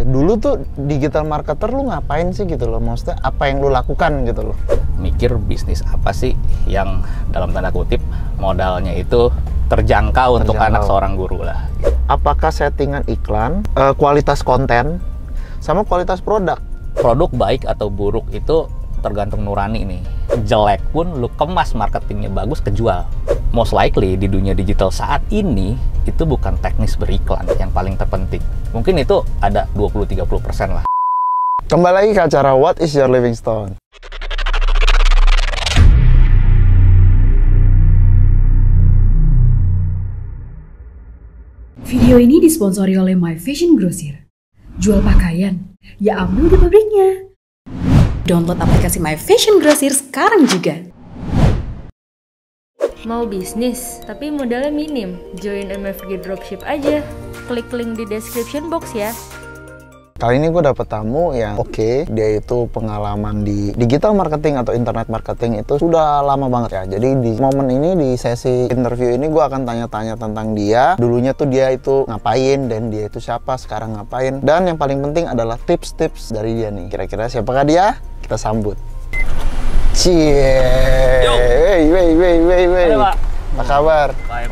Dulu tuh digital marketer lu ngapain sih gitu loh? Maksudnya apa yang lu lakukan gitu loh? Mikir bisnis apa sih yang dalam tanda kutip modalnya itu terjangkau untuk anak seorang guru lah. Apakah settingan iklan, kualitas konten, sama kualitas produk? Produk baik atau buruk itu tergantung nurani nih. Jelek pun lu kemas marketingnya bagus, kejual. Most likely di dunia digital saat ini itu bukan teknis beriklan yang paling terpenting. Mungkin itu ada 20-30% lah. Kembali lagi ke acara What is Your Living Stone. Video ini disponsori oleh My Fashion Grocer. Jual pakaian, ya ambil di pabriknya. Download aplikasi My Fashion Grocer sekarang juga. Mau bisnis, tapi modalnya minim? Join MFG Dropship aja. Klik link di description box ya. Kali ini gue dapet tamu yang dia itu pengalaman di digital marketing atau internet marketing itu sudah lama banget ya. Jadi di momen ini, di sesi interview ini gue akan tanya-tanya tentang dia. Dulunya tuh dia itu ngapain dan dia itu siapa, sekarang ngapain. Dan yang paling penting adalah tips-tips dari dia nih. Kira-kira siapakah dia? Kita sambut. Cie. Wey. Apa kabar? Baik.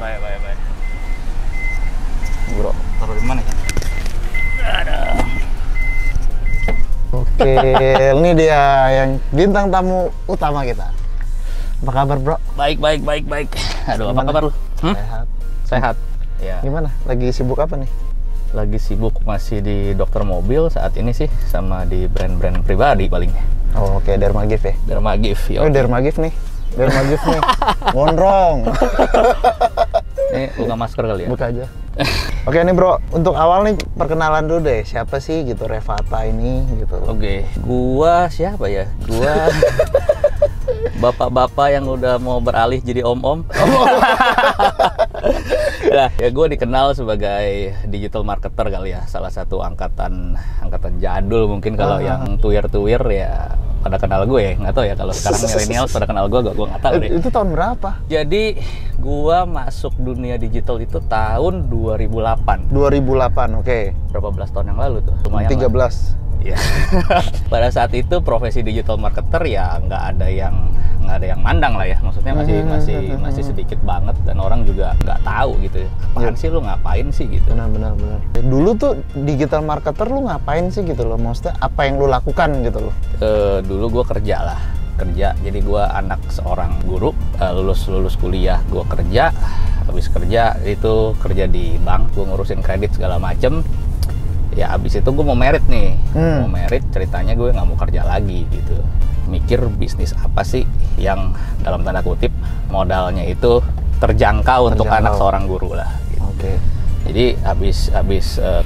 Bro, Taruh di mana ya? Oke, ini dia yang bintang tamu utama kita. Apa kabar, bro? Baik. Aduh, Gimana? apa kabar lu? Sehat. Ya. Gimana? Lagi sibuk apa nih? Lagi sibuk masih di dokter mobil saat ini sih, sama di brand-brand pribadi paling. Oh, oke, Dermagif ya? Dermagif, Oh, Dermagif nih. Gondrong. Ini buka masker kali ya? Buka aja. Oke nih bro, untuk awal nih perkenalan dulu deh. Siapa sih gitu Revata ini gitu? Oke, gua siapa ya? Gua bapak-bapak yang udah mau beralih jadi om-om. Nah, ya gue dikenal sebagai digital marketer kali ya. Salah satu angkatan jadul mungkin kalau yang tuir-tuir ya pada kenal gue ya. Nggak tahu ya kalau sekarang milenial pada kenal gue nggak tahu deh. Itu tahun berapa? Jadi gua masuk dunia digital itu tahun 2008. 2008, oke. Berapa belas tahun yang lalu tuh? Lumayan 13. lah. Ya. Pada saat itu profesi digital marketer ya nggak ada yang mandang lah ya. Maksudnya masih sedikit banget dan orang juga nggak tahu gitu. Apaan sih lu ngapain sih gitu. Benar. Dulu tuh digital marketer lu ngapain sih gitu loh? Maksudnya apa yang lu lakukan gitu loh? Dulu gue kerja. Jadi gue anak seorang guru, lulus kuliah gue kerja. Habis kerja itu kerja di bank, gue ngurusin kredit segala macem. Ya abis itu gue mau merit nih. Mau merit, ceritanya gue nggak mau kerja lagi gitu. Mikir bisnis apa sih yang dalam tanda kutip modalnya itu terjangkau untuk anak seorang guru lah gitu. Oke. Jadi habis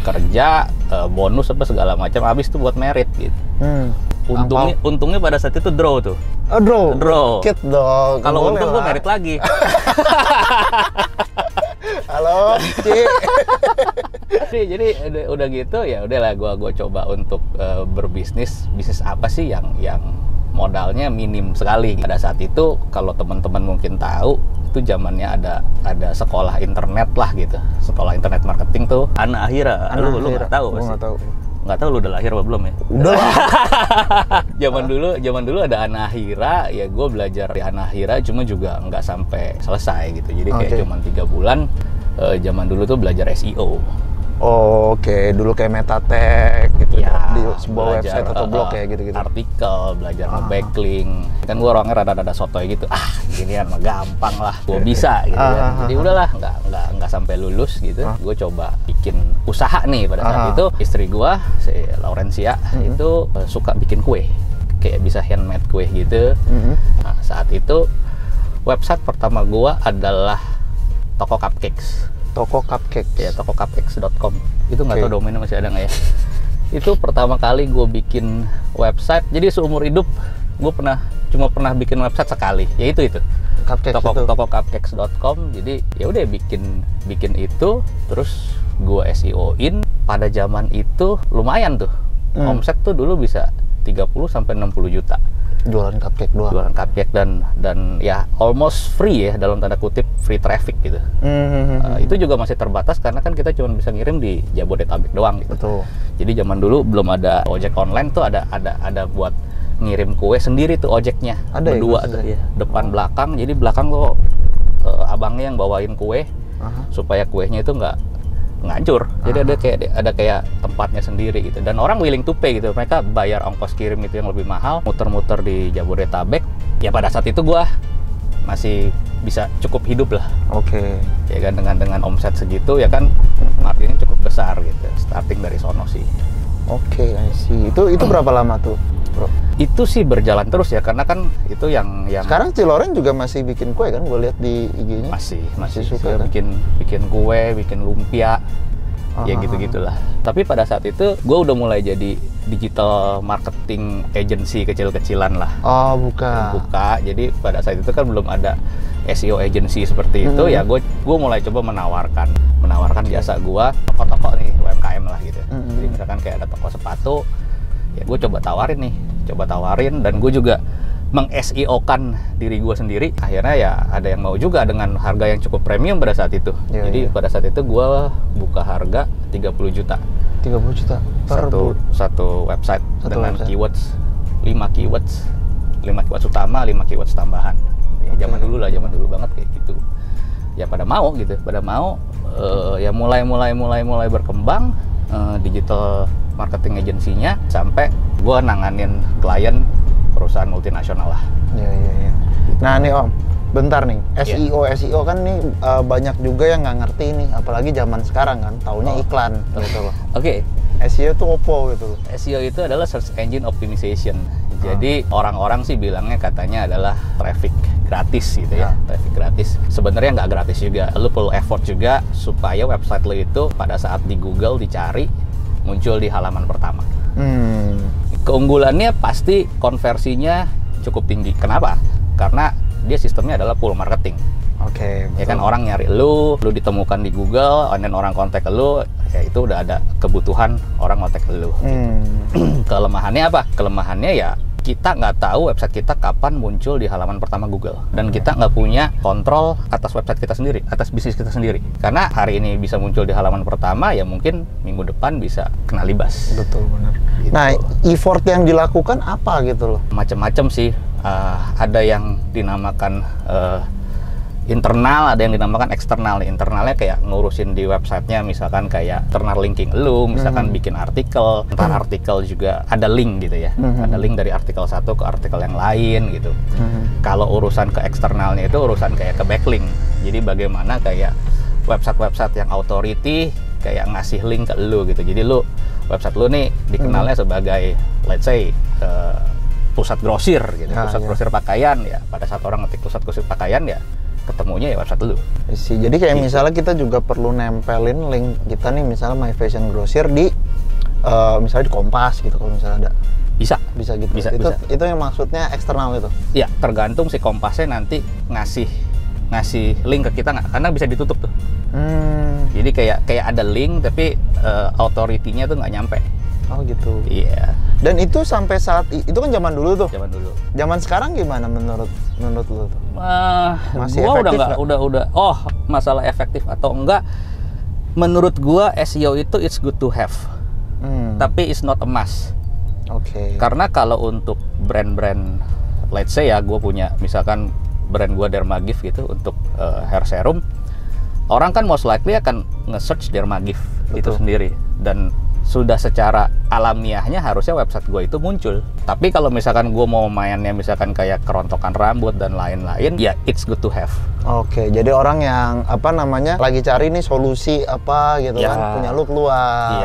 kerja, bonus apa segala macam, habis itu buat merit gitu. Untungnya pada saat itu draw tuh. Oh, Draw. Dikit dong. Kalau Boleh untung gue lah. merit lagi. Halo, Ci. Jadi udah gitu ya udahlah gue coba untuk berbisnis. Bisnis apa sih yang modalnya minim sekali. Pada saat itu kalau teman-teman mungkin tahu, itu zamannya ada sekolah internet lah gitu. Sekolah internet marketing tuh Ana Akhira. Lu nggak tahu Gua sih? nggak tahu. Nggak tahu lu udah lahir apa belum ya? Udah lah. Zaman dulu ada Ana Akhira, ya gue belajar di Ana Akhira cuma juga nggak sampai selesai gitu. Jadi kayak cuma 3 bulan. Zaman dulu tuh belajar SEO. Oh, oke. Dulu kayak Metatek gitu Ya, di sebuah belajar, website atau blog ya gitu-gitu. Artikel, belajar nge-backlink. Kan gue orangnya rada-rada sotoy gitu. Ginian mah gampang lah, gue bisa gitu kan. Jadi udahlah, nggak sampai lulus gitu. Gue coba bikin usaha nih pada saat itu. Istri gue, si Laurencia, itu suka bikin kue. Kayak bisa handmade kue gitu. Nah, saat itu website pertama gue adalah Toko Cupcakes. Toko Cupcake. Ya, tokocupcakes.com. Itu nggak tahu domainnya masih ada nggak ya. Itu pertama kali gue bikin website. Jadi seumur hidup gue cuma pernah bikin website sekali. Yaitu Cupcakes itu. tokocupcakes.com. Jadi ya udah bikin itu, terus gue SEO-in. Pada zaman itu lumayan tuh. Omset tuh dulu bisa 30 sampai 60 juta. Jualan cupcake doang. Jualan cupcake dan ya almost free ya, dalam tanda kutip free traffic gitu. Itu juga masih terbatas karena kan kita cuma bisa ngirim di Jabodetabek doang gitu. Betul. Jadi zaman dulu belum ada ojek online tuh, ada buat ngirim kue sendiri tuh ojeknya. Ada berdua ya, tuh ya, depan belakang. Jadi belakang tuh abangnya yang bawain kue supaya kuenya itu nggak ngancur. Jadi ada kayak tempatnya sendiri gitu, dan orang willing to pay gitu. Mereka bayar ongkos kirim itu yang lebih mahal, muter-muter di Jabodetabek. Ya pada saat itu gua masih bisa cukup hidup lah. Oke. Ya kan, dengan omset segitu ya kan, marginnya cukup besar gitu. Starting dari sono sih. Oke, I see. Itu berapa lama tuh, bro? Itu sih berjalan terus ya, karena kan itu yang Sekarang Ciloren juga masih bikin kue kan? Gue lihat di IG-nya. masih suka saya kan? bikin kue, bikin lumpia, ya gitu-gitulah. Tapi pada saat itu gue udah mulai jadi digital marketing agency kecil-kecilan lah. Oh, buka. Jadi pada saat itu kan belum ada SEO agency seperti itu. Ya gue mulai coba menawarkan jasa gue toko-toko nih, UMKM lah gitu. Jadi misalkan kayak ada toko sepatu, ya gue coba tawarin, dan gue juga meng-SEO-kan diri gue sendiri. Akhirnya ya ada yang mau juga dengan harga yang cukup premium pada saat itu. Jadi pada saat itu gue buka harga 30 juta. 30 juta per satu website dengan keywords 5 keywords utama, 5 keywords tambahan. Ya, zaman dulu banget kayak gitu. Ya pada mau ya mulai berkembang digital marketing agency-nya, sampai gue nanganin klien perusahaan multinasional lah. Iya. Nah nih Om, bentar nih, SEO kan nih banyak juga yang nggak ngerti nih, apalagi zaman sekarang kan, taunya iklan gitu loh. Oke. SEO itu apa gitu loh? SEO itu adalah search engine optimization. Jadi orang-orang sih bilangnya katanya adalah traffic gratis gitu ya, traffic gratis. Sebenarnya nggak gratis juga, lu perlu effort juga supaya website lu itu pada saat di Google dicari muncul di halaman pertama. Keunggulannya pasti konversinya cukup tinggi. Kenapa? Karena dia sistemnya adalah pull marketing. Oke. Ya kan, orang nyari lu ditemukan di Google, dan orang kontak lu, ya itu udah ada kebutuhan orang kontak lu. Gitu. Kelemahannya apa? Kelemahannya ya kita nggak tahu website kita kapan muncul di halaman pertama Google, dan kita nggak punya kontrol atas website kita sendiri, atas bisnis kita sendiri. Karena hari ini bisa muncul di halaman pertama, ya mungkin minggu depan bisa kena libas. Betul, benar. Gitu. Nah, effort yang dilakukan apa gitu loh? Macam-macam sih. Ada yang dinamakan internal, ada yang dinamakan eksternal. Internalnya kayak ngurusin di websitenya, misalkan kayak internal linking lu, misalkan bikin artikel, entar artikel juga ada link gitu ya, ada link dari artikel satu ke artikel yang lain gitu. Kalau urusan ke eksternalnya itu urusan kayak ke backlink. Jadi bagaimana kayak website-website yang authority kayak ngasih link ke lu gitu. Jadi lu, website lu nih dikenalnya sebagai let's say pusat grosir gitu, pusat grosir pakaian, ya pada saat orang ngetik pusat grosir pakaian ya ketemunya ya website dulu. Jadi kayak misalnya kita juga perlu nempelin link kita nih, misalnya My Fashion Grocer di misalnya di Kompas gitu, kalau misalnya ada. Bisa gitu. Itu yang maksudnya eksternal itu. Ya, tergantung si Kompasnya nanti ngasih link ke kita nggak, karena bisa ditutup tuh. Jadi kayak ada link tapi authority-nya tuh nggak nyampe. Oh gitu. Iya. Dan itu sampai saat itu kan zaman dulu tuh. Zaman sekarang gimana menurut lu tuh? Masih gua efektif udah. Oh, masalah efektif atau enggak? Menurut gua SEO itu it's good to have. Tapi it's not a must. Oke. Karena kalau untuk brand-brand, let's say ya, gua punya misalkan brand gua Dermagift gitu untuk hair serum. Orang kan most likely akan nge-search Dermagift itu sendiri, dan sudah secara alamiahnya harusnya website gue itu muncul. Tapi kalau misalkan gue mau mainnya misalkan kayak kerontokan rambut dan lain-lain, ya it's good to have. Oke, jadi orang yang lagi cari nih solusi apa gitu kan, punya lu keluar.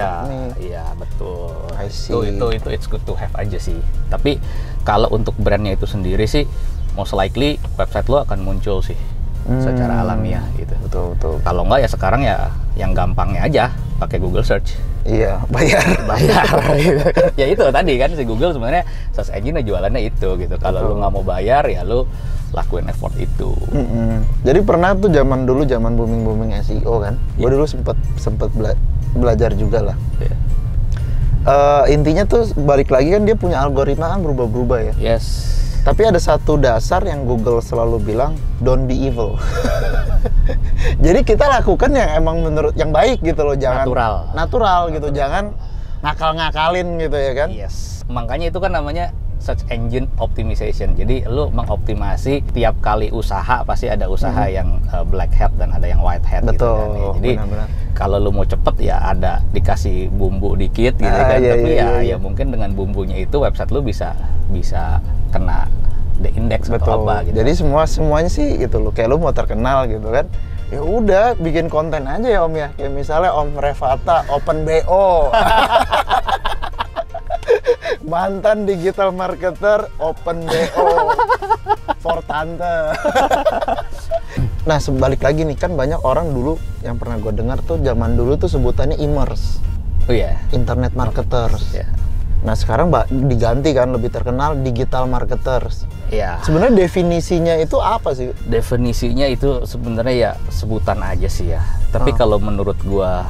Iya betul. I see. Itu it's good to have aja sih. Tapi kalau untuk brandnya itu sendiri sih, most likely website lo akan muncul sih secara alamiah gitu. Betul. Kalau enggak ya sekarang ya yang gampangnya aja pakai Google Search. Iya, bayar. Gitu. Ya itu tadi kan, si Google sebenarnya search engine jualannya itu gitu. Kalau lu nggak mau bayar ya lu lakuin effort itu. Jadi pernah tuh zaman booming SEO kan. Gue dulu sempet belajar juga lah. Intinya tuh balik lagi kan dia punya algoritma kan berubah-berubah ya. Yes. Tapi ada satu dasar yang Google selalu bilang, don't be evil. Jadi kita lakukan yang emang menurut yang baik gitu loh, jangan natural gitu, jangan ngakal-ngakalin gitu ya kan. Yes. Makanya itu kan namanya search engine optimization. Jadi lu mengoptimasi tiap kali usaha, pasti ada usaha yang black hat dan ada yang white hat. Betul, gitu kan. Ya. Jadi benar-benar. kalau lu mau cepet ya ada dikasih bumbu dikit gitu kan. Tapi ya mungkin dengan bumbunya itu website lu bisa kena the index atau apa gitu. Jadi semuanya sih gitu loh. Kayak lu mau terkenal gitu kan. Ya udah bikin konten aja ya Om ya. Kayak misalnya Om Revata open BO. Mantan digital marketer open BO for tante. Nah sebalik lagi nih kan banyak orang dulu yang pernah gue dengar tuh zaman dulu tuh sebutannya immers. Oh iya. Internet marketers. Yeah. Nah sekarang diganti kan lebih terkenal digital marketers. Iya. Sebenarnya definisinya itu apa sih? Definisinya itu sebenarnya ya sebutan aja sih ya. Tapi kalau menurut gua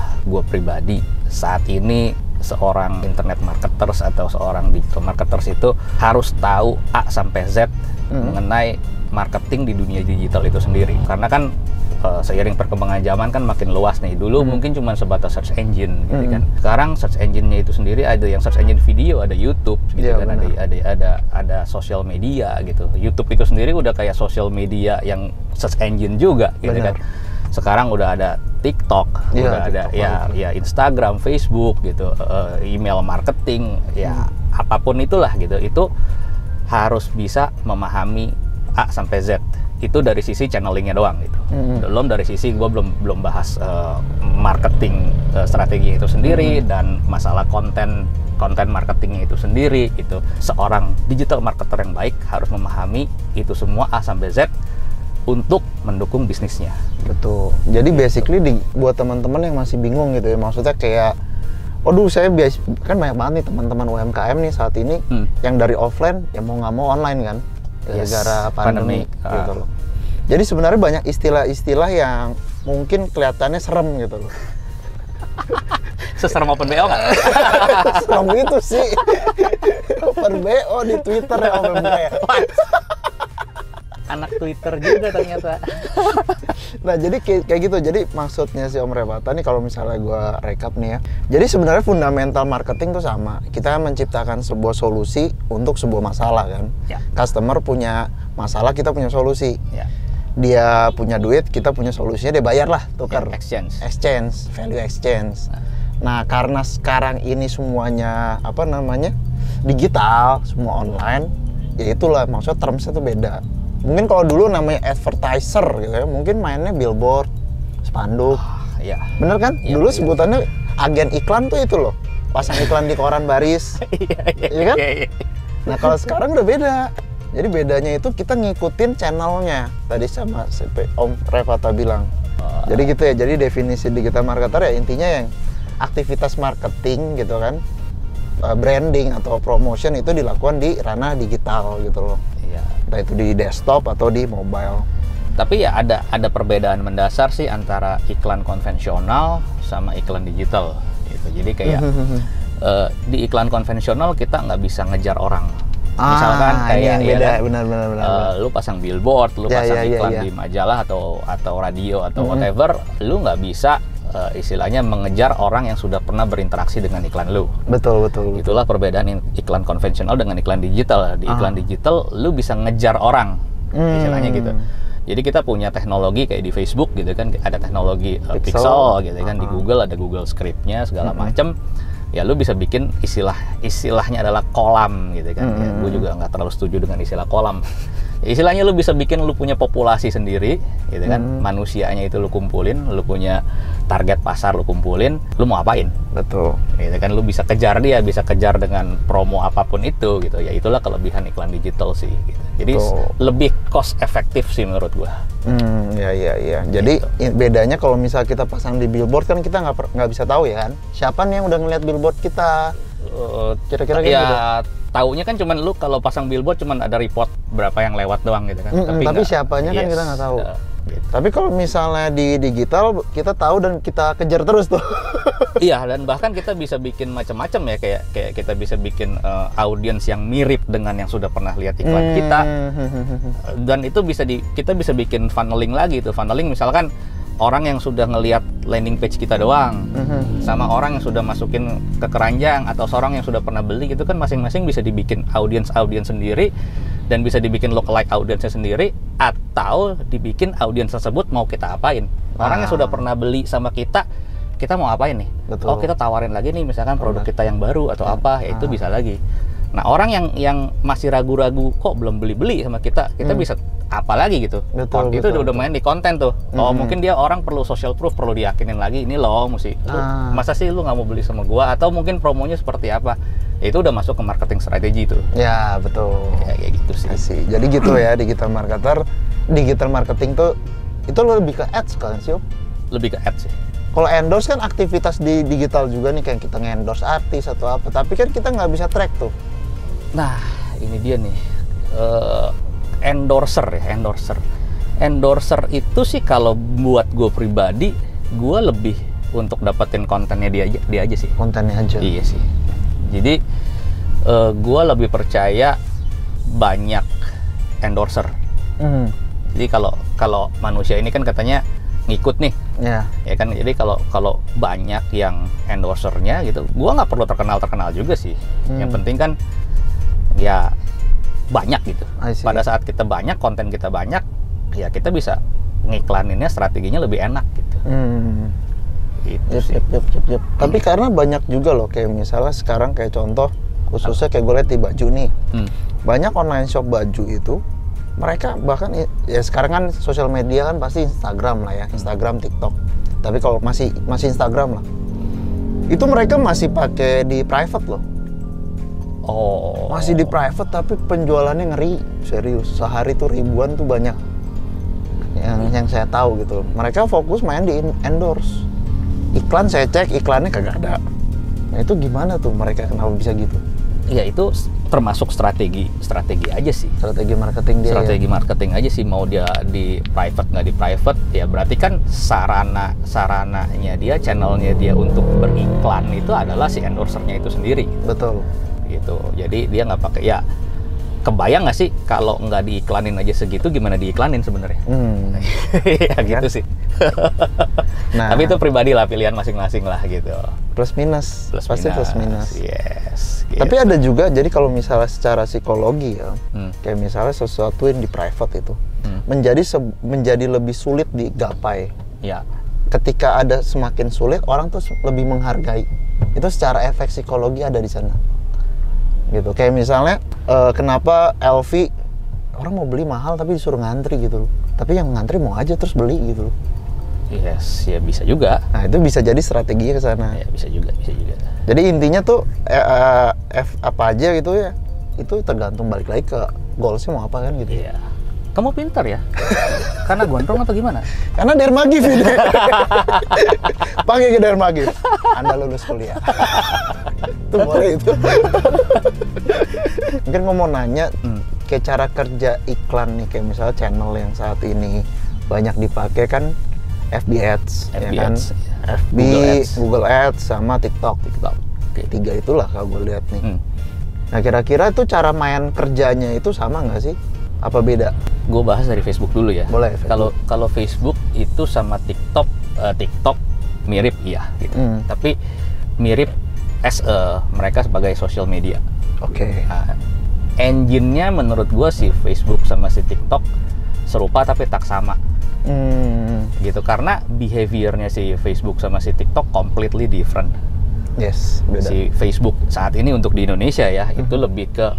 pribadi saat ini seorang internet marketers atau seorang digital marketers itu harus tahu A sampai Z mengenai marketing di dunia digital itu sendiri. Karena kan seiring perkembangan zaman kan makin luas nih. Dulu mungkin cuma sebatas search engine gitu kan. Sekarang search engine-nya itu sendiri ada yang search engine video, ada YouTube gitu kan, ada social media gitu. YouTube itu sendiri udah kayak social media yang search engine juga gitu kan. Sekarang udah ada TikTok, udah ada ya Instagram, Facebook gitu, email marketing, ya apapun itulah gitu. Itu harus bisa memahami A sampai Z. Itu dari sisi channelingnya doang gitu. Belum dari sisi gue belum bahas marketing strategi itu sendiri dan masalah konten marketingnya itu sendiri gitu. Seorang digital marketer yang baik harus memahami itu semua A sampai Z untuk mendukung bisnisnya. Betul. Jadi basically buat teman-teman yang masih bingung gitu ya, maksudnya kayak waduh saya kan banyak banget nih teman-teman UMKM nih saat ini yang dari offline yang mau nggak mau online kan. Gara-gara pandemi gitu loh. Jadi sebenarnya banyak istilah-istilah yang mungkin kelihatannya serem gitu loh. Seserem open BO nggak? Serem itu sih. Open BO di Twitter ya Om ya. Anak Twitter juga ternyata. Nah jadi kayak gitu. Jadi maksudnya si Om Revata nih kalau misalnya gue rekap nih ya. Jadi sebenarnya fundamental marketing tuh sama. Kita menciptakan sebuah solusi untuk sebuah masalah kan. Ya. Customer punya masalah, kita punya solusi. Ya. Dia punya duit, kita punya solusinya, dia bayar lah, tukar. Ya, exchange, value exchange. Nah karena sekarang ini semuanya digital, semua online, ya itulah maksudnya termsnya tuh beda. Mungkin kalau dulu namanya advertiser gitu ya, mungkin mainnya billboard, spanduk. Iya. Bener kan? Ya, dulu sebutannya agen iklan tuh itu loh. Pasang iklan di koran baris. Iya kan? Iya. Nah, kalau sekarang udah beda. Jadi bedanya itu kita ngikutin channelnya. Tadi sama Om Revata bilang. Jadi gitu ya. Jadi definisi digital marketer ya intinya yang aktivitas marketing gitu kan. Branding atau promotion itu dilakukan di ranah digital gitu loh. Entah itu di desktop atau di mobile. Tapi ya ada perbedaan mendasar sih antara iklan konvensional sama iklan digital gitu. Jadi kayak di iklan konvensional kita nggak bisa ngejar orang. Misalkan kayak beda, benar. Lu pasang billboard, lu pasang iklan di majalah atau radio atau whatever, lu nggak bisa istilahnya mengejar orang yang sudah pernah berinteraksi dengan iklan lu. Betul. Itulah perbedaan iklan konvensional dengan iklan digital. Di iklan digital lu bisa ngejar orang, istilahnya gitu. Jadi kita punya teknologi kayak di Facebook gitu kan, ada teknologi pixel gitu kan, di Google ada Google Script-nya segala macam. Ya lu bisa bikin istilahnya adalah kolam gitu kan. Ya, gue juga nggak terlalu setuju dengan istilah kolam. Istilahnya lu bisa bikin lu punya populasi sendiri gitu kan, manusianya itu lu kumpulin, lu punya target pasar lu kumpulin, lu mau apain? Betul. Gitu kan, lu bisa kejar dia, bisa kejar dengan promo apapun itu gitu. Ya itulah kelebihan iklan digital sih gitu. Jadi lebih cost efektif sih menurut gua. Iya. Jadi bedanya kalau misal kita pasang di billboard kan kita nggak bisa tahu ya kan, siapa nih yang udah ngeliat billboard kita. Kira-kira kayak ya gitu. taunya kan cuman lu kalau pasang billboard cuman ada report berapa yang lewat doang gitu kan. Tapi nggak- siapanya kan yes, kita nggak tahu. gitu. Tapi kalau misalnya di digital kita tahu dan kita kejar terus tuh. Iya, dan bahkan kita bisa bikin macam-macam ya, kayak kita bisa bikin audiens yang mirip dengan yang sudah pernah lihat iklan kita. Dan itu kita bisa bikin funneling lagi tuh. Funneling misalkan orang yang sudah ngelihat landing page kita doang, sama orang yang sudah masukin ke keranjang, atau seorang yang sudah pernah beli, itu kan masing-masing bisa dibikin audiens sendiri, dan bisa dibikin lookalike audiensnya sendiri, atau dibikin audiens tersebut mau kita apain. Orang yang sudah pernah beli sama kita mau apain nih? Betul. Oh, kita tawarin lagi nih misalkan produk kita yang baru atau apa, ya itu bisa lagi. Nah, orang yang masih ragu-ragu kok belum beli sama kita bisa apa lagi gitu. Betul, Itu betul, udah main di konten tuh. Oh, mungkin dia orang perlu social proof, perlu diyakinin lagi, ini loh mesti. Masa sih lu nggak mau beli sama gua, atau mungkin promonya seperti apa? Ya, itu udah masuk ke marketing strategi tuh. Ya, betul. Ya, kayak gitu sih. I see. Jadi gitu ya, digital marketing tuh itu lebih ke ads kan sih, Om? Lebih ke ads sih. Kalau endorse kan aktivitas di digital juga nih, kayak kita nge-endorse artis atau apa. Tapi kan kita nggak bisa track tuh. Nah, ini dia nih. Endorser. Endorser itu sih kalau buat gue pribadi, gue lebih untuk dapetin kontennya dia aja sih. Kontennya aja. Iya sih. Jadi gue lebih percaya banyak endorser. Jadi kalau manusia ini kan katanya ngikut nih, Ya. ya kan. Jadi kalau banyak yang endorsernya gitu, gue nggak perlu terkenal juga sih. Yang penting kan ya banyak gitu. I see. Pada saat kita banyak, konten kita banyak, ya kita bisa ngiklaninnya, strateginya lebih enak gitu. Itu sih. Yep. Tapi karena banyak juga loh, kayak misalnya sekarang kayak contoh khususnya kayak gue lihat di baju nih. Banyak online shop baju itu mereka bahkan ya sekarang kan sosial media kan pasti Instagram lah ya, Instagram, TikTok. Tapi kalau masih Instagram lah. Itu mereka masih pakai di private loh. Oh. Masih di private tapi penjualannya ngeri, serius. Sehari tuh ribuan tuh banyak. Yang saya tahu gitu. Mereka fokus main di endorse. Iklan saya cek, iklannya kagak ada. Nah, itu gimana tuh mereka kenapa bisa gitu? Ya itu termasuk strategi aja sih. Strategi marketing dia. Strategi marketing aja sih, mau dia di private nggak di private, ya berarti kan sarananya dia, channelnya dia untuk beriklan itu adalah si endorsernya itu sendiri. Betul. Gitu. Jadi dia nggak pakai, ya kebayang nggak sih kalau nggak diiklanin aja segitu, gimana diiklanin sebenarnya? Ya gitu sih. Nah, Tapi itu pribadi lah, pilihan masing-masing lah gitu. plus minus. Pasti plus minus. Yes. Gitu. Tapi ada juga, jadi kalau misalnya secara psikologi ya, kayak misalnya sesuatu yang di private itu menjadi lebih sulit digapai. ya. Ketika ada semakin sulit, orang tuh lebih menghargai. Itu secara efek psikologi ada di sana. Gitu. Kayak misalnya kenapa LV orang mau beli mahal tapi disuruh ngantri gitu loh. Tapi yang ngantri mau aja terus beli gitu loh. Yes, ya bisa juga. Nah, itu bisa jadi strateginya ke sana. Ya bisa juga. Jadi intinya tuh apa aja gitu ya. Itu tergantung balik lagi ke goalsnya mau apa kan gitu. Iya. Kamu pintar ya? Karena gondrong atau gimana? Karena Dermagif ini. Pakai ke Dermagif. Anda lulus kuliah. Itu boleh itu. Mungkin gue mau nanya, kayak cara kerja iklan nih, kayak misalnya channel yang saat ini banyak dipakai kan FB Ads, FB ya kan? Ads, FB, Google Ads, sama TikTok. Oke, tiga itulah kalau gue lihat nih. Nah, kira-kira itu cara main kerjanya itu sama nggak sih? Apa beda? Gue bahas dari Facebook dulu ya. Boleh, Facebook. Kalau Facebook itu sama TikTok mirip iya gitu. Tapi mirip mereka sebagai social media. Oke. Nah, engine-nya menurut gue si Facebook sama si TikTok serupa tapi tak sama. Gitu, karena behaviornya si Facebook sama si TikTok completely different. Yes, beda. Si Facebook saat ini untuk di Indonesia ya, itu lebih ke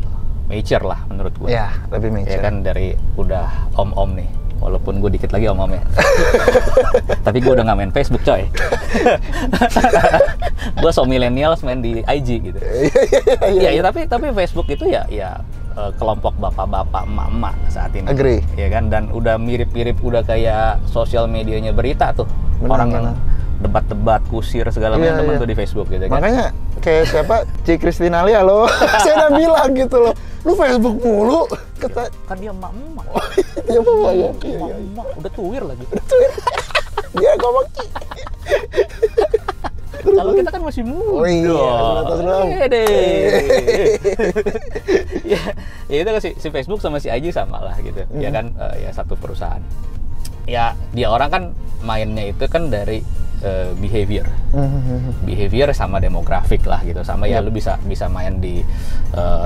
mature lah menurut gue. Ya, lebih mature. Ya kan, dari udah om-om nih. Walaupun gue dikit lagi om-om ya. Tapi gue udah gak main Facebook coy. Gue so millennials main di IG gitu. Iya, tapi Facebook itu ya kelompok bapak-bapak, emak-emak saat ini. Agree. Ya kan, dan udah mirip-mirip, udah kayak sosial medianya berita tuh. Benar, Orang yang benar. debat-debat, kusir segala macam temen tuh di Facebook gitu kan. Makanya kayak siapa Ci Kristina Lia loh, saya udah bilang gitu loh, lu Facebook mulu, kata kan dia emak-emak. dia bawa ya, Emak udah tuwir lagi. dia ngomong Ci. Kalau kita kan masih muda. Oh iya, atas dong. Ya itu kan si Facebook sama si IG sama lah gitu. Ya kan ya satu perusahaan. Ya dia orang kan mainnya itu kan dari behavior sama demografik lah gitu, sama ya lu bisa main di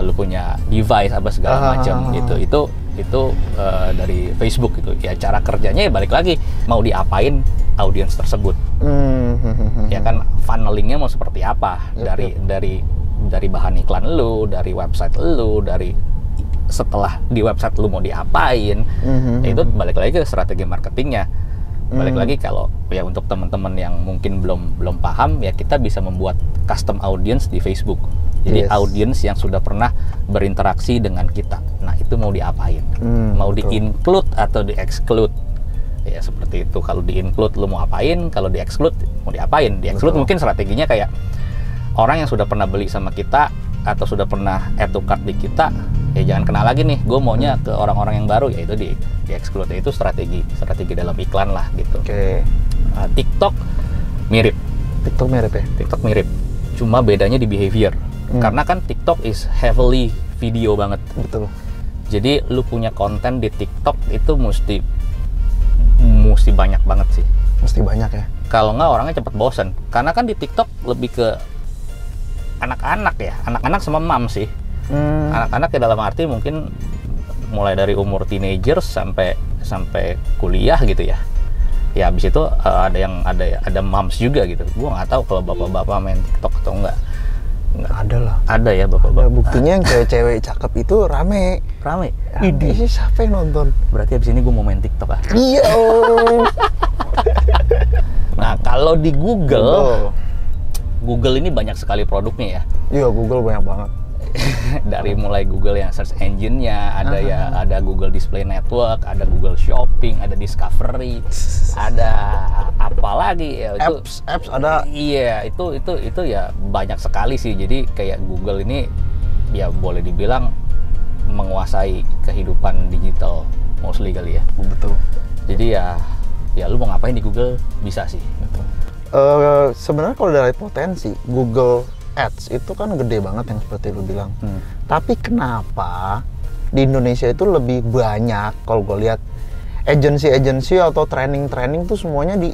lu punya device apa segala macam gitu. Itu dari Facebook gitu. Ya cara kerjanya ya balik lagi mau diapain audiens tersebut. Ya kan funnelingnya mau seperti apa dari bahan iklan lu, dari website lu, dari setelah di website lu mau diapain. Itu balik lagi ke strategi marketingnya. Balik lagi kalau ya untuk teman-teman yang mungkin belum paham, ya kita bisa membuat custom audience di Facebook. Jadi audience yang sudah pernah berinteraksi dengan kita. Nah, itu mau diapain? Mau di-include atau di-exclude? Ya seperti itu. Kalau di-include lu mau apain, kalau di-exclude mau diapain? Di-exclude mungkin strateginya kayak orang yang sudah pernah beli sama kita atau sudah pernah add to cart di kita, ya jangan kenal lagi nih, gue maunya ke orang-orang yang baru, ya itu di exclude. Itu strategi dalam iklan lah gitu. TikTok mirip ya? TikTok mirip, cuma bedanya di behavior. Karena kan TikTok is heavily video banget. Betul. Jadi lu punya konten di TikTok itu mesti banyak banget sih. Mesti banyak ya? Kalau nggak orangnya cepet bosen. Karena kan di TikTok lebih ke anak-anak ya, anak-anak sama mam sih. Anak-anak ya dalam arti mungkin mulai dari umur teenagers sampai kuliah gitu ya. Ya habis itu ada moms juga gitu. Gua nggak tahu kalau bapak-bapak main TikTok atau enggak. Ada lah. Ada ya bapak-bapak. Buktinya yang cewek-cewek cakep itu rame. Ini sih siapa yang nonton? Berarti abis ini gue mau main TikTok ah. Iya. Nah kalau di Google ini banyak sekali produknya ya. Iya, Google banyak banget. Dari mulai Google yang search engine-nya, ada Google Display Network, ada Google Shopping, ada Discovery, ada apa lagi ya, itu apps ada. Iya, itu ya banyak sekali sih. Jadi kayak Google ini ya boleh dibilang menguasai kehidupan digital mostly kali ya. Betul. Jadi ya lu mau ngapain di Google bisa sih. Betul. Sebenarnya kalau dari potensi Google Ads itu kan gede banget yang seperti lu bilang. Tapi kenapa di Indonesia itu lebih banyak kalau gue lihat agensi atau training tuh semuanya di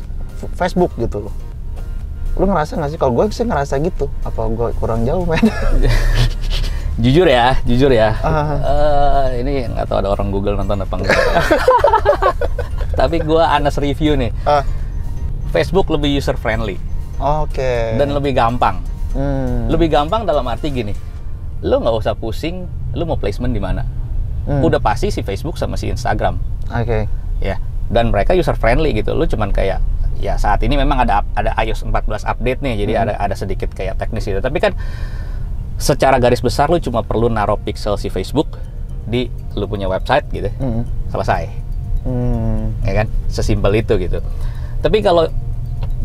Facebook gitu loh. Lu ngerasa nggak sih? Kalau gue sih ngerasa gitu. Apa gue kurang jauh men? Jujur ya. Ini nggak tahu ada orang Google nonton apa enggak. Tapi gue honest review nih. Facebook lebih user friendly. Dan lebih gampang. Lebih gampang dalam arti gini, lu nggak usah pusing, lu mau placement di mana, udah pasti si Facebook sama si Instagram. Ya, dan mereka user friendly gitu. Lu cuman kayak, ya saat ini memang ada iOS 14 update nih, jadi ada sedikit kayak teknis gitu. Tapi kan secara garis besar lu cuma perlu naruh pixel si Facebook di lu punya website gitu, selesai. Ya kan, sesimpel itu gitu. Tapi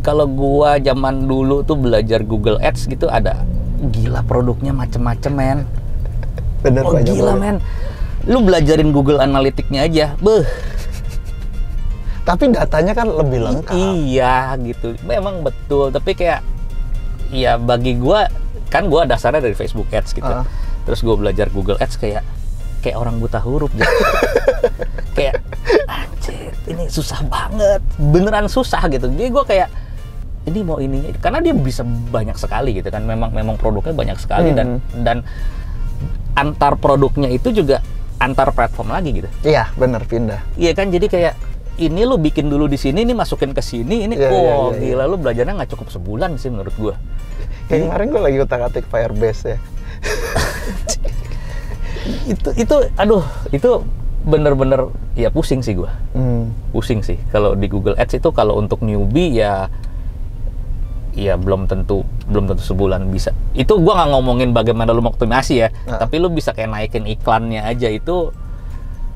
kalau gua zaman dulu tuh belajar Google Ads gitu, ada gila produknya macem-macem men. Bener, gila men. Lu belajarin Google Analytics-nya aja, Tapi datanya kan lebih lengkap. Iya gitu, memang betul. Tapi kayak, ya bagi gua, kan gua dasarnya dari Facebook Ads gitu. Terus gua belajar Google Ads kayak orang buta huruf gitu. Kayak, anjir, ini susah banget. Beneran susah gitu. Jadi gua kayak, ini mau ininya, karena dia bisa banyak sekali gitu kan, memang produknya banyak sekali dan antar produknya itu juga antar platform lagi gitu. Iya bener, pindah. Iya kan, jadi kayak ini lu bikin dulu di sini, ini masukin ke sini, ini gila lu belajarnya nggak cukup sebulan sih menurut gua. Kayak kemarin gua lagi utak-atik Firebase ya. itu bener-bener ya pusing sih gua. Pusing sih kalau di Google Ads itu. Kalau untuk newbie ya belum tentu sebulan bisa. Itu gua nggak ngomongin bagaimana lu mau optimasi ya, tapi lu bisa kayak naikin iklannya aja itu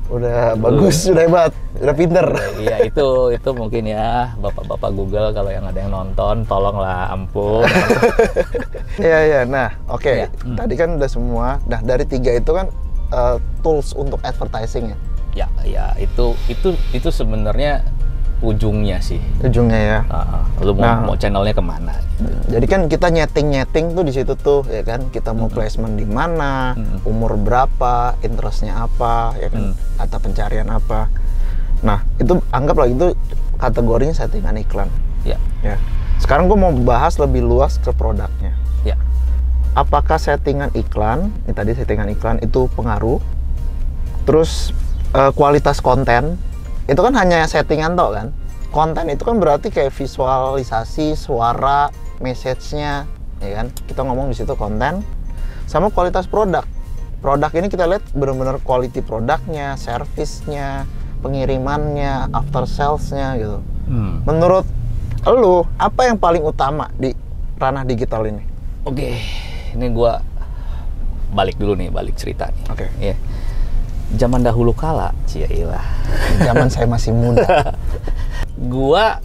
Udah bagus, udah hebat, udah pinter. Iya, itu mungkin ya bapak-bapak Google kalau yang ada yang nonton, tolonglah ampun. Iya. Nah, oke. Iya. Tadi kan udah semua. Nah, dari 3 itu kan tools untuk advertising ya. Ya, itu sebenarnya ujungnya sih. Ujungnya ya. Lu Nah. mau channelnya kemana? Gitu. Jadi kan kita nyeting tuh di situ tuh, ya kan. Kita mau placement di mana, umur berapa, interestnya apa, ya kan, atau pencarian apa. Nah, itu anggaplah itu kategorinya settingan iklan. Ya. Ya. Sekarang gue mau bahas lebih luas ke produknya. Ya. Apakah settingan iklan, ini tadi settingan iklan itu pengaruh? Terus kualitas konten, itu kan hanya settingan toh kan? Konten itu kan berarti kayak visualisasi, suara, message-nya, ya kan? Kita ngomong di situ konten, sama kualitas produk. Produk ini kita lihat benar-benar quality produknya, service-nya, pengirimannya, after sales-nya gitu. Menurut lu, apa yang paling utama di ranah digital ini? Oke, ini gua balik cerita nih. Oke. Ya. Zaman dahulu kala, cielah. Zaman saya masih muda. Gua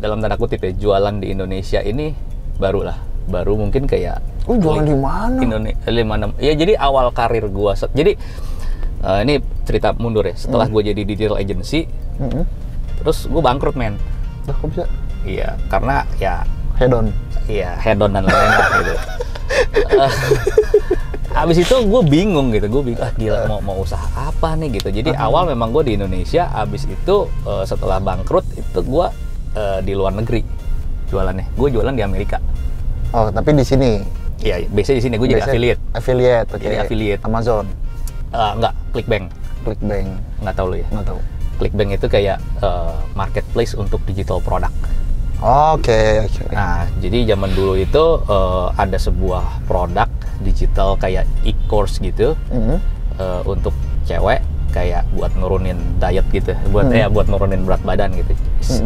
dalam tanda kutip ya, jualan di Indonesia ini baru mungkin kayak Jualan di mana? Ya jadi awal karir gua. Jadi ini cerita mundur ya. Setelah gua jadi digital agency, terus gua bangkrut, men. Lah, kok bisa? Iya, karena ya Head on. iya head on dan lain-lain lah, gitu. Abis itu gue bingung gitu, gila mau usaha apa nih gitu. Jadi awal memang gue di Indonesia, abis itu setelah bangkrut itu gue di luar negeri jualannya. Gue jualan di Amerika. Oh, tapi di sini? Iya, biasanya di sini gue jadi affiliate. Affiliate, oke. Jadi affiliate. Amazon? Enggak, Clickbank. Clickbank? Nggak tahu lu ya? Nggak tahu. Clickbank itu kayak marketplace untuk digital product. Oke. Nah, jadi zaman dulu itu ada sebuah produk digital kayak e-course gitu untuk cewek, kayak buat nurunin diet gitu, buat nurunin berat badan gitu.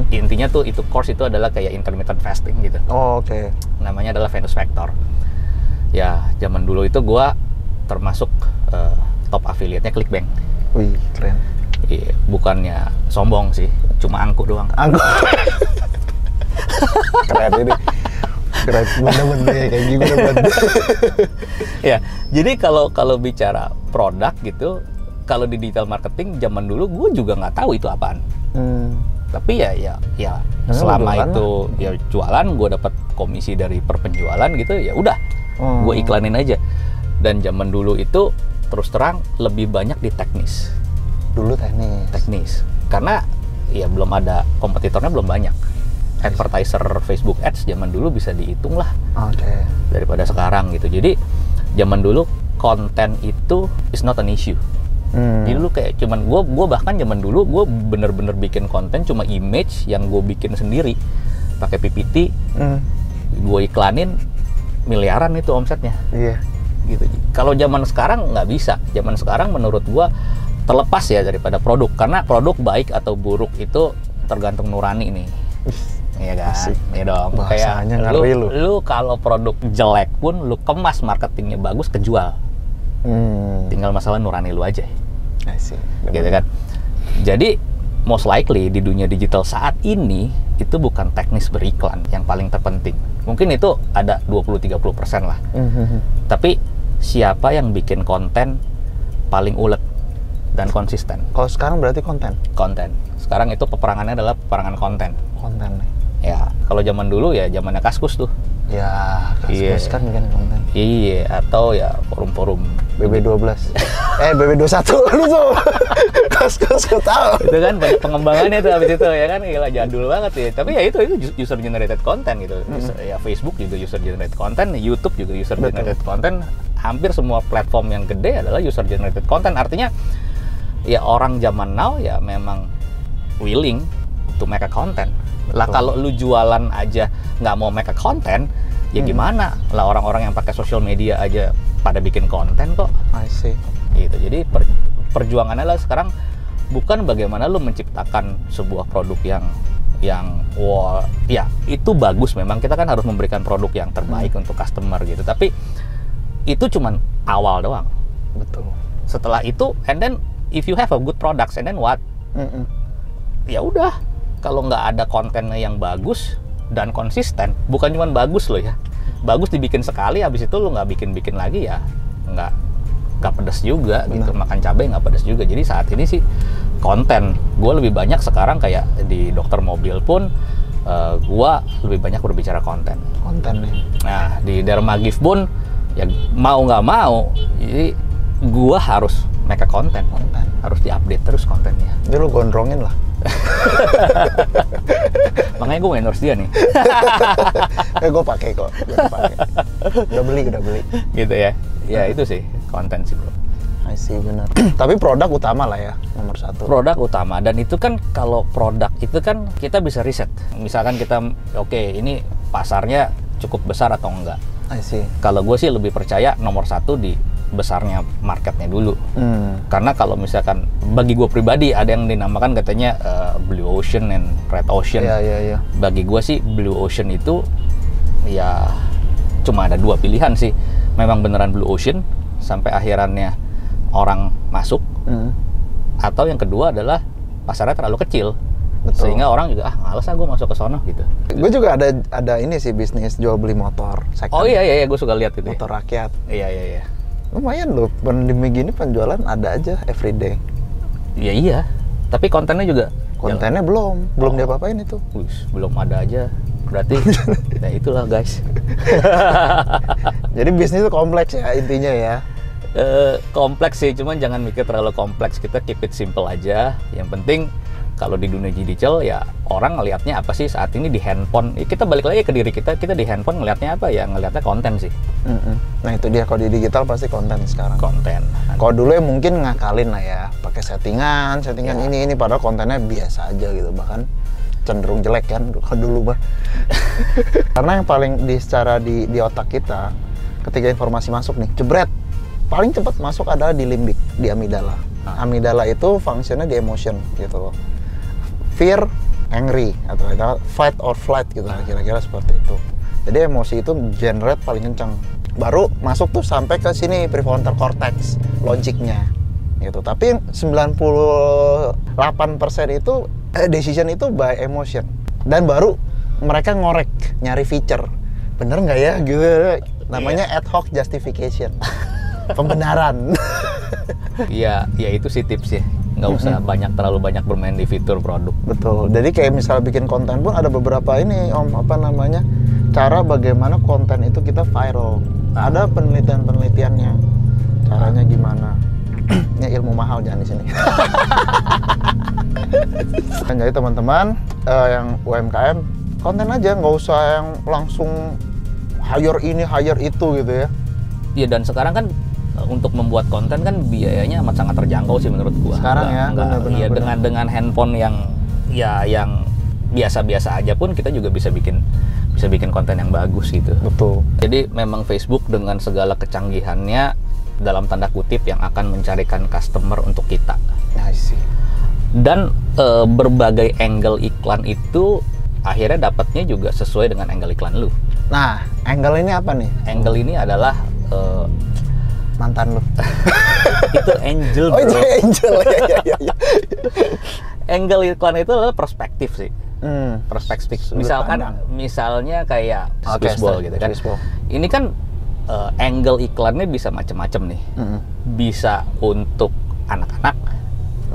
Intinya tuh itu course itu adalah kayak intermittent fasting gitu. Oke. Namanya adalah Venus Factor. Ya, zaman dulu itu gua termasuk top affiliate-nya Clickbank. Wih, keren. Iya, bukannya sombong sih, cuma angkuh doang. Angkuh. Keren ini. Keren, bener-bener kayak gitu buat. Ya, jadi kalau bicara produk gitu, kalau di digital marketing zaman dulu gue juga nggak tahu itu apaan. Tapi ya selama itu ya jualan, gue dapat komisi dari per penjualan gitu, ya udah, gue iklanin aja. Dan zaman dulu itu terus terang lebih banyak di teknis. Dulu teknis. Karena ya belum ada kompetitornya, belum banyak. Advertiser Facebook Ads zaman dulu bisa dihitung lah. Oke. Daripada sekarang gitu. Jadi zaman dulu konten itu is not an issue. Jadi dulu kayak cuman gue bahkan zaman dulu gue bener-bener bikin konten cuma image yang gue bikin sendiri pakai PPT, gue iklanin miliaran itu omsetnya. Iya. Gitu. Kalau zaman sekarang nggak bisa. Zaman sekarang menurut gue terlepas ya daripada produk, karena produk baik atau buruk itu tergantung nurani nih. Iya kan? Iya dong. Bahasanya kayak ngeri lu kalau produk jelek pun lu kemas marketingnya bagus, kejual. Tinggal masalah nurani lu aja. Gitu kan. Jadi most likely di dunia digital saat ini itu bukan teknis beriklan yang paling terpenting. Mungkin itu ada 20-30% lah. Tapi siapa yang bikin konten paling ulet dan konsisten? Kalau sekarang berarti konten. Sekarang itu peperangannya adalah peperangan konten. Ya, kalau zaman dulu ya zamannya Kaskus tuh. Ya, Kaskus kan bikin konten. Iya, atau ya forum-forum BB12. BB21 lu tuh. Kaskus gue tahu. Itu kan banyak pengembangannya tuh habis itu ya kan, gila jadul banget ya. Tapi ya itu user generated content gitu. Ya Facebook juga user generated content, YouTube juga user generated content. Hampir semua platform yang gede adalah user generated content. Artinya ya orang zaman now ya memang willing to make a content. Lah kalau lu jualan aja nggak mau make a content, ya gimana? Lah orang-orang yang pakai social media aja pada bikin konten kok. I see. Gitu. Jadi perjuangannya lah sekarang bukan bagaimana lu menciptakan sebuah produk yang wow, ya itu bagus, memang kita kan harus memberikan produk yang terbaik untuk customer gitu. Tapi itu cuman awal doang. Betul. Setelah itu, and then if you have a good products and then what? Ya udah, kalau nggak ada kontennya yang bagus dan konsisten, bukan cuma bagus loh ya, bagus dibikin sekali, habis itu lo nggak bikin lagi ya nggak pedas juga. Benar. Gitu, makan cabai nggak pedas juga. Jadi saat ini sih konten gue lebih banyak sekarang, kayak di dokter mobil pun gue lebih banyak berbicara konten Konten nih. Nah, di Dermagif pun ya mau nggak mau, jadi gue harus make a konten, harus diupdate terus kontennya. Jadi lu gondrongin lah. Makanya gue endorse dia nih. Gue pakai kok. Udah beli. Gitu ya. Ya itu sih konten sih bro. I see, bener. Tapi produk utama lah ya, nomor satu. Produk utama, dan itu kan kalau produk itu kan kita bisa riset. Misalkan kita oke, ini pasarnya cukup besar atau enggak. I see. Kalau gue sih lebih percaya nomor satu di besarnya marketnya dulu. Karena kalau misalkan bagi gue pribadi ada yang dinamakan katanya Blue Ocean and Red Ocean. Iya. Bagi gue sih Blue Ocean itu ya cuma ada dua pilihan sih. Memang beneran Blue Ocean sampai akhirannya orang masuk, atau yang kedua adalah pasarnya terlalu kecil. Betul. Sehingga orang juga males gue masuk ke sono gitu. Gue juga ada ini sih, bisnis jual beli motor second. Oh iya gue suka lihat itu. Motor rakyat. Iya. Lumayan loh, pandemi gini penjualan ada aja everyday. Iya. Tapi kontennya juga Kontennya belum diapa-apain itu. Belum ada aja. Berarti nah itulah guys. Jadi bisnis itu kompleks ya intinya ya. Kompleks sih, cuman jangan mikir terlalu kompleks. Kita keep it simple aja. Yang penting kalau di dunia digital ya orang ngelihatnya apa sih saat ini di handphone. Ya, kita balik lagi ke diri kita di handphone ngelihatnya apa ya? Ngelihatnya konten sih. Nah itu dia, kalau di digital pasti konten sekarang. Konten. Kalau dulu ya mungkin ngakalin lah ya, pakai settingan Ya. ini padahal kontennya biasa aja gitu, bahkan cenderung jelek kan kalau dulu mah. Karena yang paling di otak kita ketika informasi masuk nih, jebret, paling cepat masuk adalah di limbik, di amigdala. Amigdala itu fungsinya di emotion gitu loh. Fear, angry, atau fight or flight gitu, kira-kira seperti itu. Jadi emosi itu generate paling kencang. Baru masuk tuh sampai ke sini prefrontal cortex, logiknya gitu. Tapi 98% itu decision itu by emotion. Dan baru mereka ngorek, nyari feature. Bener nggak ya gitu. Namanya ad hoc justification. Pembenaran. Iya, itu sih tips ya. Nggak usah terlalu banyak bermain di fitur produk. Betul. Jadi kayak misal bikin konten pun ada beberapa ini cara bagaimana konten itu kita viral. Ada penelitiannya. Caranya gimana? Ini ilmu mahal, jangan di sini. Jadi teman-teman yang UMKM, konten aja, nggak usah yang langsung hire ini hire itu gitu ya. Iya, dan sekarang kan untuk membuat konten kan biayanya amat sangat terjangkau sih menurut gua. Sekarang benar. Dengan handphone yang biasa-biasa aja pun kita juga bisa bikin konten yang bagus gitu. Betul. Jadi memang Facebook dengan segala kecanggihannya dalam tanda kutip yang akan mencarikan customer untuk kita. I see. Dan berbagai angle iklan itu akhirnya dapatnya juga sesuai dengan angle iklan lu. Nah, angle ini apa nih? Angle ini adalah mantan lu. Itu angel bro. Oh itu angel ya. Angle iklan itu adalah perspektif sih. Perspektif. Misalnya kayak Swissball gitu kan. Swissball. Ini kan angle iklannya bisa macam-macam nih. Bisa untuk anak-anak,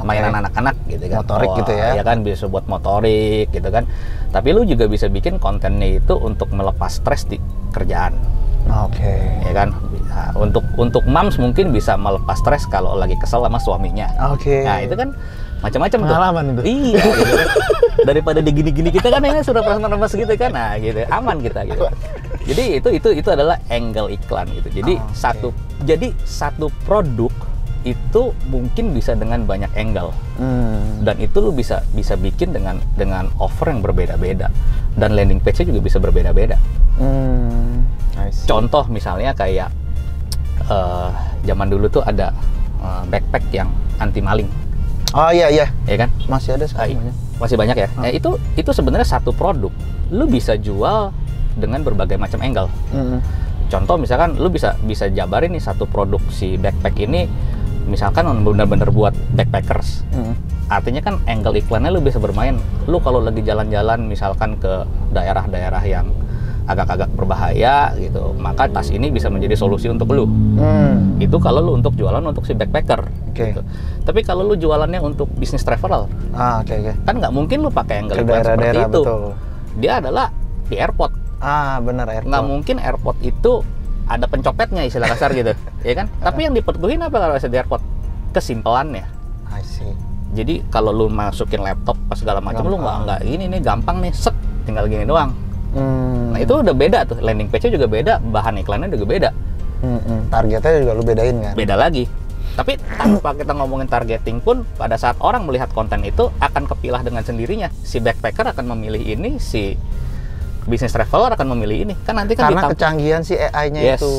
mainan anak-anak gitu kan. Motorik gitu ya. Ya kan, bisa buat motorik gitu kan. Tapi lu juga bisa bikin kontennya itu untuk melepas stres di kerjaan. Oke. Ya kan. Nah, untuk moms mungkin bisa melepas stres kalau lagi kesel sama suaminya. Oke. Nah, itu kan macam-macam tuh. Pengalaman itu. Iya, gitu kan. Daripada digini-gini kita kan ini sudah remes gitu kan. Nah, gitu. Aman kita gitu. Jadi itu adalah angle iklan gitu. Jadi satu produk itu mungkin bisa dengan banyak angle. Dan itu lu bisa bikin dengan offer yang berbeda-beda. Dan landing page-nya juga bisa berbeda-beda. Contoh misalnya kayak zaman dulu tuh ada backpack yang anti maling. Oh iya. Ya kan? Masih ada sekarang. Masih banyak ya. Nah, itu sebenarnya satu produk. Lu bisa jual dengan berbagai macam angle. Contoh misalkan lu bisa jabarin nih satu produk si backpack ini misalkan bener-bener buat backpackers. Artinya kan angle iklannya lu bisa bermain. Lu kalau lagi jalan-jalan misalkan ke daerah-daerah yang agak-agak berbahaya gitu, maka tas ini bisa menjadi solusi untuk lu. Itu kalau lu untuk jualan untuk si backpacker. Gitu. Tapi kalau lu jualannya untuk bisnis travel, kan nggak mungkin lu pakai angle iklan seperti itu. Betul. Dia adalah di airport. Benar, airport. Nggak mungkin airport itu ada pencopetnya istilah kasar gitu, ya kan? Tapi yang dipergunain apa kalau di airport? Kesimpelannya. I see. Jadi kalau lu masukin laptop pas segala macam, lu nggak ini nih gampang nih, set, tinggal gini doang. Nah itu udah beda tuh, landing page-nya juga beda, bahan iklannya juga beda. Targetnya juga lu bedain kan? Beda lagi. Tapi tanpa kita ngomongin targeting pun, pada saat orang melihat konten itu akan kepilah dengan sendirinya. Si backpacker akan memilih ini, si bisnis traveler akan memilih ini. Kan nanti kan karena kecanggihan si AI-nya itu.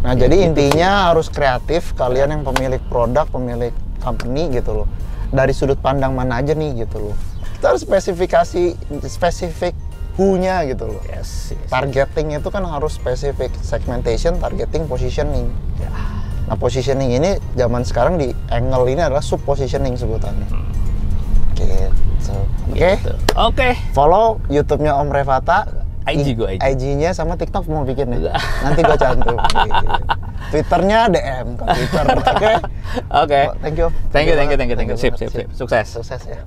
Nah jadi intinya harus kreatif, kalian yang pemilik produk, pemilik company gitu loh. Dari sudut pandang mana aja nih gitu loh. Kita harus spesifik who-nya gitu loh. Targeting itu kan harus spesifik, segmentation, targeting, positioning. Nah positioning ini zaman sekarang di angle ini adalah sub positioning sebutannya. Oke. Follow YouTube-nya Om Revata, IG-nya sama TikTok mau bikin ya. Nanti gua cantum. Twitternya DM ke Twitter. Oke. Thank you. Thank you. Sip. Sukses. Sukses ya.